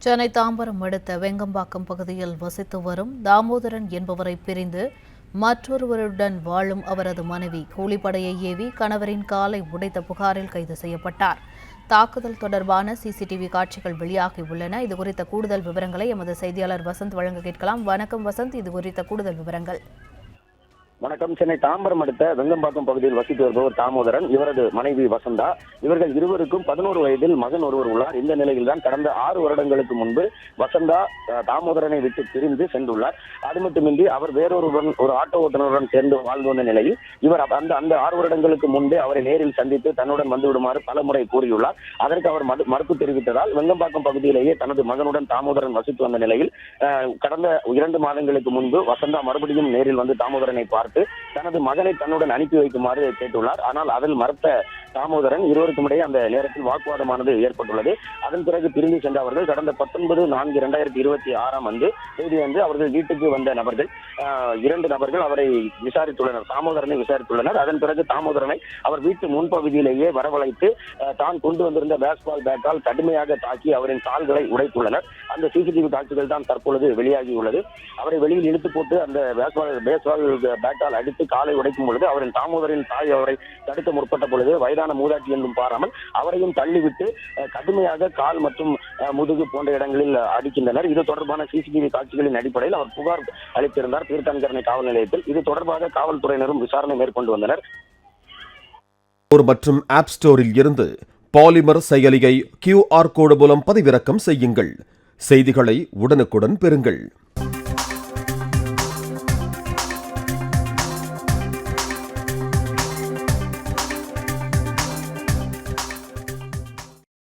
சென்னை தாம்பரம் அடுத்த வெங்கம்பாக்கம் பகுதியில் வசித்து வரும் தாமோதரன் என்பவரை பிரிந்து மற்றொருவருடன் வாழும் அவரது மனைவி கூலிப்படையை ஏவி கணவரின் காலை உடைத்த புகாரில் கைது செய்யப்பட்டார். தாக்குதல் தொடர்பான சிசிடிவி காட்சிகள் வெளியாகியுள்ளன. இதுகுறித்த கூடுதல் விவரங்களை எமது செய்தியாளர் வசந்த் வழங்க கேட்கலாம். வணக்கம் வசந்த், இதுகுறித்த கூடுதல் விவரங்கள். வணக்கம். சென்னை தாம்பரம் அடுத்த வெங்கம்பாக்கம் பகுதியில் வசித்து வருபவர் தாமோதரன், இவரது மனைவி வசந்தா. இவர்கள் இருவருக்கும் 11 வயதில் மகன் ஒருவர் உள்ளார். இந்த நிலையில்தான் கடந்த 6 வருடங்களுக்கு முன்பு வசந்தா தாமோதரனை விட்டு பிரிந்து சென்றுள்ளார். அது மட்டுமின்றி அவர் வேறொருவருடன், ஒரு ஆட்டோ ஓட்டுநருடன் சேர்ந்து வாழ்ந்து வந்த நிலையில் இவர் அந்த 6 வருடங்களுக்கு முன்பே அவரை நேரில் சந்தித்து தன்னுடன் வந்து விடுமாறு பல முறை கூறியுள்ளார். அதற்கு அவர் மறுப்பு தெரிவித்ததால் வெங்கம்பாக்கம் பகுதியிலேயே தனது மகனுடன் தாமோதரன் வசித்து வந்த நிலையில் கடந்த 2 மாதங்களுக்கு முன்பு வசந்தா மறுபடியும் நேரில் வந்து தாமோதரனை பார்த்து தனது மகனை தன்னுடன் அனுப்பி வைக்குமாறு கேட்டுள்ளார். ஆனால் அதில் மறுத்த தாமோதரன் இருவருக்கும் இடையே அந்த நேரத்தில் வாக்குவாதமானது ஏற்பட்டுள்ளது. அதன் பிறகு பிரிந்து சென்ற அவர்கள் கடந்த 19/4/2026 தேதியன்று அவர்கள் வீட்டுக்கு வந்த நபர்கள் 2 நபர்கள் அவரை விசாரித்துள்ளனர், தாமோதரனை விசாரித்துள்ளனர். அதன் பிறகு தாமோதரனை அவர் வீட்டு முன்பகுதியிலேயே வரவழைத்து தான் கொண்டு வந்திருந்த பேஸ்பால் பேட்டால் கடுமையாக தாக்கி அவரின் கால்களை உடைத்துள்ளனர். அந்த சிசிடிவி காட்சிகள் தான் தற்பொழுது வெளியாகியுள்ளது. அவரை வெளியில் இழுத்து போட்டு அந்த பேஸ்பால் பேட்டால் அடித்து காலை உடைக்கும் பொழுது அவரின் தாமோதரின் தாய் அவரை தடுக்க முற்பட்ட பொழுது வயதான மூதாட்டி என்றும் பாராமல் அவரையும் தள்ளிவிட்டு கடுமையாக கால் மற்றும் முதுகு போன்ற இடங்களில் அடிக்கின்றனர். இது தொடர்பான சிசிடிவி காட்சிகளின் அடிப்படையில் அவர் புகார் அளித்திருந்தார் தீர்த்தங்கரணை காவல் நிலையத்தில். இது தொடர்பாக காவல்துறையினரும் விசாரணை மேற்கொண்டு வந்தனர். மற்றும் ஆப் ஸ்டோரில் இருந்து பாலிமர் செயலியை QR கோடு மூலம் பதிவிறக்கம் செய்யுங்கள். செய்திகளை உடனுக்குடன் பெறுங்கள்.